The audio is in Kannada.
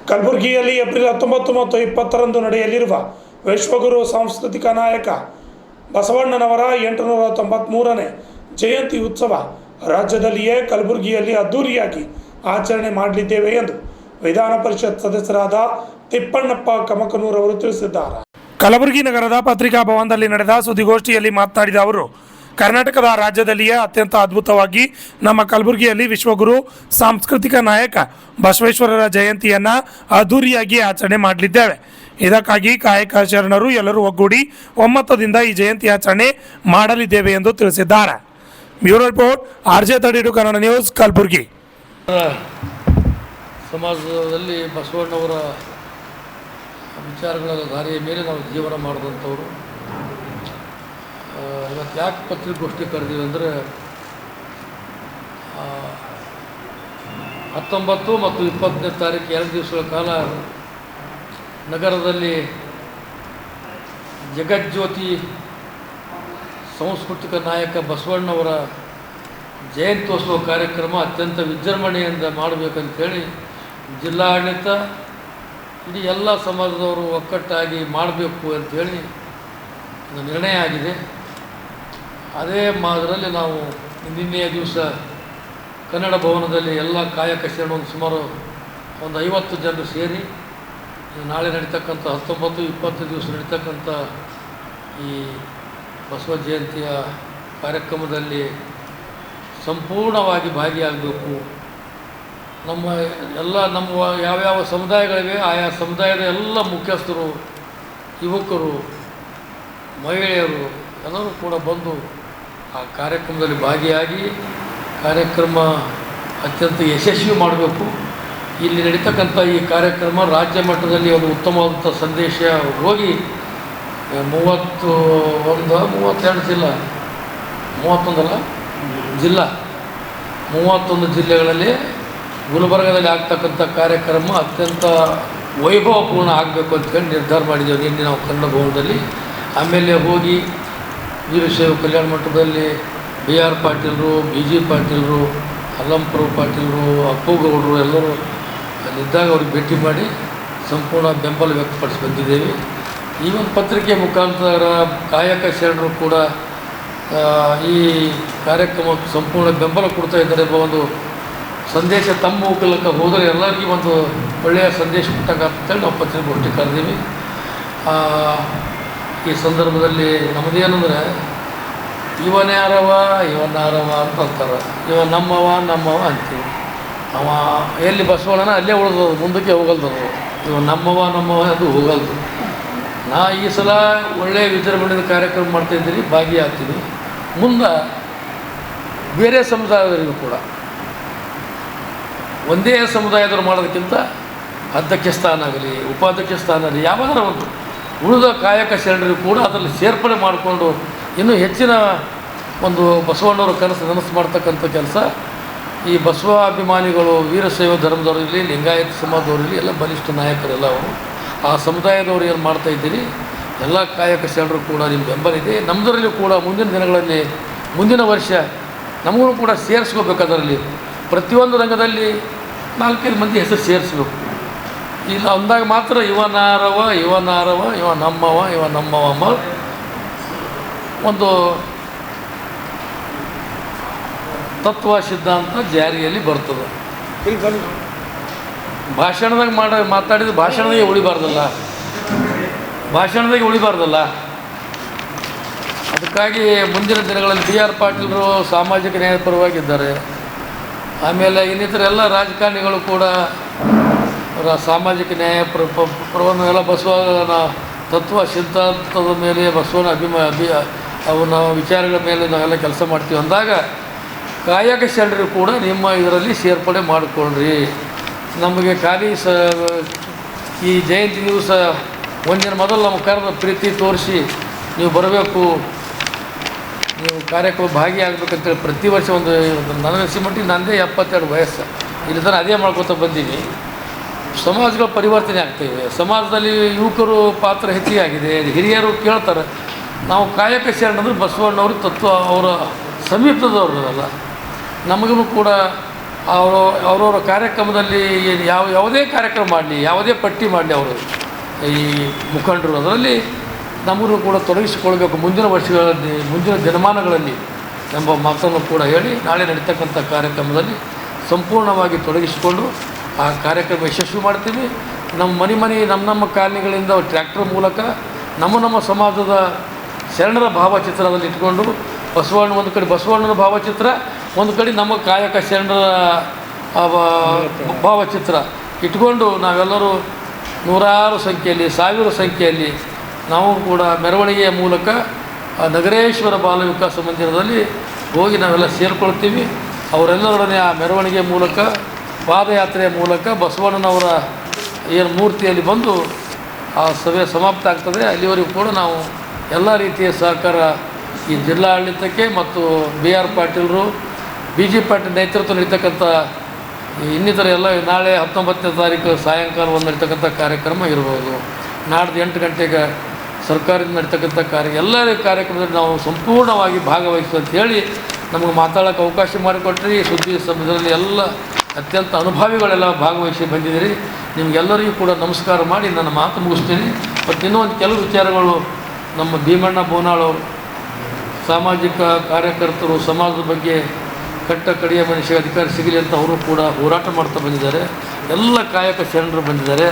ಕಲಬುರಗಿಯಲ್ಲಿ ಏಪ್ರಿಲ್ 19 ಮತ್ತು 20ರಂದು ನಡೆಯಲಿರುವ ವಿಶ್ವಗುರು ಸಾಂಸ್ಕೃತಿಕ ನಾಯಕ ಬಸವಣ್ಣನವರ 893ನೇ ಜಯಂತಿ ಉತ್ಸವ ರಾಜ್ಯದಲ್ಲಿಯೇ ಕಲಬುರಗಿಯಲ್ಲಿ ಅದ್ದೂರಿಯಾಗಿ ಆಚರಣೆ ಮಾಡಲಿದ್ದೇವೆ ಎಂದು ವಿಧಾನ ಪರಿಷತ್ ಸದಸ್ಯರಾದ ತಿಪ್ಪಣ್ಣಪ್ಪ ಕಮಕನೂರ್ ಅವರು ತಿಳಿಸಿದ್ದಾರೆ. ಕಲಬುರಗಿ ನಗರದ ಪತ್ರಿಕಾ ಭವನದಲ್ಲಿ ನಡೆದ ಸುದ್ದಿಗೋಷ್ಠಿಯಲ್ಲಿ ಮಾತನಾಡಿದ ಅವರು, ಕರ್ನಾಟಕದ ರಾಜ್ಯದಲ್ಲಿಯೇ ಅತ್ಯಂತ ಅದ್ಭುತವಾಗಿ ನಮ್ಮ ಕಲಬುರಗಿಯಲ್ಲಿ ವಿಶ್ವಗುರು ಸಾಂಸ್ಕೃತಿಕ ನಾಯಕ ಬಸವೇಶ್ವರರ ಜಯಂತಿಯನ್ನು ಅದ್ದೂರಿಯಾಗಿ ಆಚರಣೆ ಮಾಡಲಿದ್ದೇವೆ. ಇದಕ್ಕಾಗಿ ಕಾಯಕ ಶರಣರು ಎಲ್ಲರೂ ಒಗ್ಗೂಡಿ ಒಮ್ಮತದಿಂದ ಈ ಜಯಂತಿ ಆಚರಣೆ ಮಾಡಲಿದ್ದೇವೆ ಎಂದು ತಿಳಿಸಿದ್ದಾರೆ. Bureau report, RJ32 Kannada news, Kalaburagi. ಸಮಾಜದಲ್ಲಿ ಬಸವಣ್ಣವರ ವಿಚಾರಗಳ ದಾರಿಯ ಮೇಲೆ ನಾವು ಜೀವನ ಮಾಡಿದಂಥವ್ರು. ಇವತ್ತು ಯಾಕೆ ಪತ್ರಿಕಾಗೋಷ್ಠಿ ಕರೆದೀವಿ ಅಂದರೆ 19 ಮತ್ತು 20ನೇ ತಾರೀಕು 2 ದಿವಸಗಳ ಕಾಲ ನಗರದಲ್ಲಿ ಜಗಜ್ಯೋತಿ ಸಾಂಸ್ಕೃತಿಕ ನಾಯಕ ಬಸವಣ್ಣವರ ಜಯಂತ್ಯೋತ್ಸವ ಕಾರ್ಯಕ್ರಮ ಅತ್ಯಂತ ವಿಜೃಂಭಣೆಯಿಂದ ಮಾಡಬೇಕಂತೇಳಿ ಜಿಲ್ಲಾಡಳಿತ ಇಡೀ ಎಲ್ಲ ಸಮಾಜದವರು ಒಕ್ಕಟ್ಟಾಗಿ ಮಾಡಬೇಕು ಅಂಥೇಳಿ ನಿರ್ಣಯ ಆಗಿದೆ. ಅದೇ ಮಾದರಲ್ಲಿ ನಾವು ನಿನ್ನೆಯ ದಿವಸ ಕನ್ನಡ ಭವನದಲ್ಲಿ ಎಲ್ಲ ಕಾಯಕ ಶರಣರು ಸುಮಾರು ಒಂದು 50 ಜನರು ಸೇರಿ ನಾಳೆ ನಡೀತಕ್ಕಂಥ 19, 20 ದಿವಸ ನಡೀತಕ್ಕಂಥ ಈ ಬಸವ ಜಯಂತಿಯ ಕಾರ್ಯಕ್ರಮದಲ್ಲಿ ಸಂಪೂರ್ಣವಾಗಿ ಭಾಗಿಯಾಗಬೇಕು. ನಮ್ಮ ಯಾವ್ಯಾವ ಸಮುದಾಯಗಳಿವೆ ಆಯಾ ಸಮುದಾಯದ ಎಲ್ಲ ಮುಖ್ಯಸ್ಥರು, ಯುವಕರು, ಮಹಿಳೆಯರು ಎಲ್ಲರೂ ಕೂಡ ಬಂದು ಆ ಕಾರ್ಯಕ್ರಮದಲ್ಲಿ ಭಾಗಿಯಾಗಿ ಕಾರ್ಯಕ್ರಮ ಅತ್ಯಂತ ಯಶಸ್ವಿ ಮಾಡಬೇಕು. ಇಲ್ಲಿ ನಡೀತಕ್ಕಂಥ ಈ ಕಾರ್ಯಕ್ರಮ ರಾಜ್ಯ ಮಟ್ಟದಲ್ಲಿ ಒಂದು ಉತ್ತಮವಾದಂಥ ಸಂದೇಶ ಹೋಗಿ 31 ಜಿಲ್ಲೆಗಳಲ್ಲಿ ಗುಲ್ಬರ್ಗದಲ್ಲಿ ಆಗ್ತಕ್ಕಂಥ ಕಾರ್ಯಕ್ರಮ ಅತ್ಯಂತ ವೈಭವಪೂರ್ಣ ಆಗಬೇಕು ಅಂತೇಳಿ ನಿರ್ಧಾರ ಮಾಡಿದ್ದೇವೆ ನಿನ್ನೆ ನಾವು ಕನ್ನಡ ಭವನದಲ್ಲಿ. ಆಮೇಲೆ ಹೋಗಿ ವೀರಶೈವ ಕಲ್ಯಾಣ ಮಂಟಪದಲ್ಲಿ BR ಪಾಟೀಲರು, BG ಪಾಟೀಲರು, ಅಲ್ಲಂಪುರ ಪಾಟೀಲರು, ಅಪ್ಪುಗೌಡರು ಎಲ್ಲರೂ ಅಲ್ಲಿದ್ದಾಗ ಅವ್ರಿಗೆ ಭೇಟಿ ಮಾಡಿ ಸಂಪೂರ್ಣ ಬೆಂಬಲ ವ್ಯಕ್ತಪಡಿಸಿ ಬಂದಿದ್ದೇವೆ. ಈ ಒಂದು ಪತ್ರಿಕೆ ಮುಖಾಂತರ ಕಾಯಕ ಶರಣರು ಕೂಡ ಈ ಕಾರ್ಯಕ್ರಮಕ್ಕೆ ಸಂಪೂರ್ಣ ಬೆಂಬಲ ಕೊಡ್ತಾ ಇದ್ದಾರೆ ಎಂಬ ಒಂದು ಸಂದೇಶ ತಮ್ಮ ಮೂಲಕ ಹೋದರೆ ಎಲ್ಲರಿಗೂ ಒಂದು ಒಳ್ಳೆಯ ಸಂದೇಶ ಕೊಟ್ಟಾಗಂತೇಳಿ ನಾವು ಪತ್ರಿಕಾಗೋಷ್ಠಿ ಕರೆದೀವಿ. ಈ ಸಂದರ್ಭದಲ್ಲಿ ನಮ್ಮದೇನೆಂದರೆ ಇವನ್ಯಾರವ ಅಂತ ಅಂತಾರೆ, ಇವ ನಮ್ಮವ ಅಂತೀವಿ. ಅವ ಎಲ್ಲಿ ಬಸವಣ್ಣನ ಅಲ್ಲೇ ಉಳಿದದು, ಮುಂದಕ್ಕೆ ಹೋಗಲ್ದದು. ಇವ ನಮ್ಮವ ಅದು ಹೋಗಲ್ದು. ನಾ ಈ ಸಲ ಒಳ್ಳೆಯ ವಿಜೃಂಭಣೆಯ ಕಾರ್ಯಕ್ರಮ ಮಾಡ್ತಾಯಿದ್ದೀರಿ, ಭಾಗಿಯಾಗ್ತೀನಿ. ಮುಂದೆ ಬೇರೆ ಸಮುದಾಯದವರಿಗೂ ಕೂಡ ಒಂದೇ ಸಮುದಾಯದವರು ಮಾಡೋದಕ್ಕಿಂತ ಅಧ್ಯಕ್ಷ ಸ್ಥಾನ ಆಗಲಿ, ಉಪಾಧ್ಯಕ್ಷ ಸ್ಥಾನ ಆಗಲಿ, ಯಾವಾಗಾರ ಒಂದು ಉಳಿದ ಕಾಯಕ ಶರಣರಿಗೂ ಕೂಡ ಅದರಲ್ಲಿ ಸೇರ್ಪಡೆ ಮಾಡಿಕೊಂಡು ಇನ್ನೂ ಹೆಚ್ಚಿನ ಒಂದು ಬಸವಣ್ಣವರ ನನಸು ಮಾಡ್ತಕ್ಕಂಥ ಕೆಲಸ ಈ ಬಸವ ಅಭಿಮಾನಿಗಳು, ವೀರಶೈವ ಧರ್ಮದವರು ಇರಲಿ, ಲಿಂಗಾಯತ ಸಮಾಜದವರಿರಲಿ, ಎಲ್ಲ ಬಲಿಷ್ಠ ನಾಯಕರೆಲ್ಲ ಅವರು ಆ ಸಮುದಾಯದವರು ಏನು ಮಾಡ್ತಾಯಿದ್ದೀರಿ, ಎಲ್ಲ ಕಾಯಕ ಶರಣರು ಕೂಡ ನಿಮ್ಮ ಬೆಂಬಲ ಇದೆ. ನಮ್ಮದರಲ್ಲೂ ಕೂಡ ಮುಂದಿನ ದಿನಗಳಲ್ಲಿ, ಮುಂದಿನ ವರ್ಷ ನಮಗೂ ಕೂಡ ಸೇರಿಸ್ಕೋಬೇಕು. ಅದರಲ್ಲಿ ಪ್ರತಿಯೊಂದು ರಂಗದಲ್ಲಿ 4-5 ಮಂದಿ ಹೆಸರು ಸೇರಿಸ್ಬೇಕು. ಇಲ್ಲ ಅಂದಾಗ ಮಾತ್ರ ಇವನಾರವ ಇವ ನಮ್ಮವ ಒಂದು ತತ್ವ ಸಿದ್ಧಾಂತ ಜಾರಿಯಲ್ಲಿ ಬರ್ತದೆ. ಭಾಷಣದಾಗ ಮಾತಾಡಿದ ಭಾಷಣದಾಗೆ ಉಳಿಬಾರ್ದಲ್ಲ. ಅದಕ್ಕಾಗಿ ಮುಂದಿನ ದಿನಗಳಲ್ಲಿ BR ಪಾಟೀಲರು ಸಾಮಾಜಿಕ ನ್ಯಾಯ ಪರವಾಗಿದ್ದಾರೆ. ಆಮೇಲೆ ಇನ್ನಿತರ ಎಲ್ಲ ರಾಜಕಾರಣಿಗಳು ಕೂಡ ಸಾಮಾಜಿಕ ನ್ಯಾಯ ಪರವನ್ನು ಎಲ್ಲ ಬಸವನ ತತ್ವ ಸಿದ್ಧಾಂತದ ಮೇಲೆ, ಬಸವನ ಅವನ ವಿಚಾರಗಳ ಮೇಲೆ ನಾವೆಲ್ಲ ಕೆಲಸ ಮಾಡ್ತೀವಿ ಅಂದಾಗ ಕಾಯಕ ಶರಣರು ಕೂಡ ನಿಮ್ಮ ಇದರಲ್ಲಿ ಸೇರ್ಪಡೆ ಮಾಡಿಕೊಳ್ಳ್ರಿ. ನಮಗೆ ಖಾಲಿ ಈ ಜಯಂತಿ ದಿವಸ ಒಂದಿನ ಮೊದಲು ನಮ್ಮ ಕರೆದ ಪ್ರೀತಿ ತೋರಿಸಿ ನೀವು ಬರಬೇಕು, ನೀವು ಕಾರ್ಯಕ್ರಮ ಭಾಗಿಯಾಗಬೇಕಂತೇಳಿ ಪ್ರತಿ ವರ್ಷ ಒಂದು ನನಗೆ ಮಟ್ಟಿಗೆ ನಂದೇ 72 ವಯಸ್ಸು ಇಲ್ಲಿ ತನಕ ಅದೇ ಮಾಡ್ಕೊತ ಬಂದೀನಿ. ಸಮಾಜಗಳ ಪರಿವರ್ತನೆ ಆಗ್ತಾಯಿದೆ. ಸಮಾಜದಲ್ಲಿ ಯುವಕರು ಪಾತ್ರ ಹೆಚ್ಚಿಗೆ ಆಗಿದೆ. ಹಿರಿಯರು ಕೇಳ್ತಾರೆ, ನಾವು ಕಾಯಕ ಶರಣರು ಬಸವಣ್ಣವ್ರ ತತ್ವ ಅವರ ಸಮೀಪದವ್ರಲ್ಲ, ನಮಗೂ ಕೂಡ ಅವರು ಅವರವರ ಕಾರ್ಯಕ್ರಮದಲ್ಲಿ ಯಾವುದೇ ಕಾರ್ಯಕ್ರಮ ಮಾಡಲಿ, ಯಾವುದೇ ಪಟ್ಟಿ ಮಾಡಲಿ, ಅವರು ಈ ಮುಖಂಡರು ಅದರಲ್ಲಿ ನಮ್ಮನ್ನು ಕೂಡ ತೊಡಗಿಸಿಕೊಳ್ಬೇಕು ಮುಂದಿನ ವರ್ಷಗಳಲ್ಲಿ, ಮುಂದಿನ ದಿನಮಾನಗಳಲ್ಲಿ ಎಂಬ ಮಾತನ್ನು ಕೂಡ ಹೇಳಿ ನಾಳೆ ನಡೀತಕ್ಕಂಥ ಕಾರ್ಯಕ್ರಮದಲ್ಲಿ ಸಂಪೂರ್ಣವಾಗಿ ತೊಡಗಿಸಿಕೊಂಡು ಆ ಕಾರ್ಯಕ್ರಮ ಯಶಸ್ವಿ ಮಾಡ್ತೀವಿ. ನಮ್ಮ ನಮ್ಮ ಕಾಲನಿಗಳಿಂದ ಟ್ರ್ಯಾಕ್ಟರ್ ಮೂಲಕ ನಮ್ಮ ಸಮಾಜದ ಶರಣರ ಭಾವಚಿತ್ರದಲ್ಲಿ ಇಟ್ಕೊಂಡು ಒಂದು ಕಡೆ ಬಸವಣ್ಣನ ಭಾವಚಿತ್ರ, ಒಂದು ಕಡೆ ನಮ್ಮ ಕಾಯಕ ಶರಣರ ಭಾವಚಿತ್ರ ಇಟ್ಕೊಂಡು ನಾವೆಲ್ಲರೂ ನೂರಾರು ಸಂಖ್ಯೆಯಲ್ಲಿ, ಸಾವಿರ ಸಂಖ್ಯೆಯಲ್ಲಿ ನಾವು ಕೂಡ ಮೆರವಣಿಗೆಯ ಮೂಲಕ ನಗರೇಶ್ವರ ಬಾಲ ವಿಕಾಸ ಮಂದಿರದಲ್ಲಿ ಹೋಗಿ ನಾವೆಲ್ಲ ಸೇರಿಕೊಳ್ತೀವಿ. ಅವರೆಲ್ಲರೊಡನೆ ಆ ಮೆರವಣಿಗೆ ಮೂಲಕ, ಪಾದಯಾತ್ರೆಯ ಮೂಲಕ ಬಸವಣ್ಣನವರ ಏನು ಮೂರ್ತಿಯಲ್ಲಿ ಬಂದು ಆ ಸಭೆ ಸಮಾಪ್ತ ಆಗ್ತದೆ. ಅಲ್ಲಿವರೆಗೂ ಕೂಡ ನಾವು ಎಲ್ಲ ರೀತಿಯ ಸಹಕಾರ ಈ ಜಿಲ್ಲಾಡಳಿತಕ್ಕೆ ಮತ್ತು BR ಪಾಟೀಲರು, BG ಪಾಟೀಲ್ ನೇತೃತ್ವ ನಡೀತಕ್ಕಂಥ ಇನ್ನಿತರ ಎಲ್ಲ ನಾಳೆ 19ನೇ ತಾರೀಕು ಸಾಯಂಕಾಲ ಒಂದು ನಡೀತಕ್ಕಂಥ ಕಾರ್ಯಕ್ರಮ ಇರ್ಬೋದು. ನಾಡ್ದು 8 ಗಂಟೆಗೆ ಸರ್ಕಾರದಿಂದ ನಡೀತಕ್ಕಂಥ ಎಲ್ಲ ಕಾರ್ಯಕ್ರಮದಲ್ಲಿ ನಾವು ಸಂಪೂರ್ಣವಾಗಿ ಭಾಗವಹಿಸುವಂತ ಹೇಳಿ ನಮಗೆ ಮಾತಾಡೋಕ್ಕೆ ಅವಕಾಶ ಮಾಡಿಕೊಟ್ರಿ. ಸುದ್ದಿ ಸಮಯದಲ್ಲಿ ಎಲ್ಲ ಅತ್ಯಂತ ಅನುಭವಿಗಳೆಲ್ಲ ಭಾಗವಹಿಸಿ ಬಂದಿದ್ದೀರಿ. ನಿಮಗೆಲ್ಲರಿಗೂ ಕೂಡ ನಮಸ್ಕಾರ ಮಾಡಿ ನನ್ನ ಮಾತು ಮುಗಿಸ್ತೀನಿ. ಮತ್ತು ಇನ್ನೂ ಒಂದು ಕೆಲವು ವಿಚಾರಗಳು ನಮ್ಮ ಭೀಮಣ್ಣ ಬೋನಾಳ್ ಅವರು ಸಾಮಾಜಿಕ ಕಾರ್ಯಕರ್ತರು ಸಮಾಜದ ಬಗ್ಗೆ ಕಡಿಯ ಮನುಷ್ಯ ಅಧಿಕಾರ ಸಿಗಲಿ ಅಂತ ಅವರು ಕೂಡ ಹೋರಾಟ ಮಾಡ್ತಾ ಬಂದಿದ್ದಾರೆ. ಎಲ್ಲ ಕಾಯಕ ಶರಣರು ಬಂದಿದ್ದಾರೆ.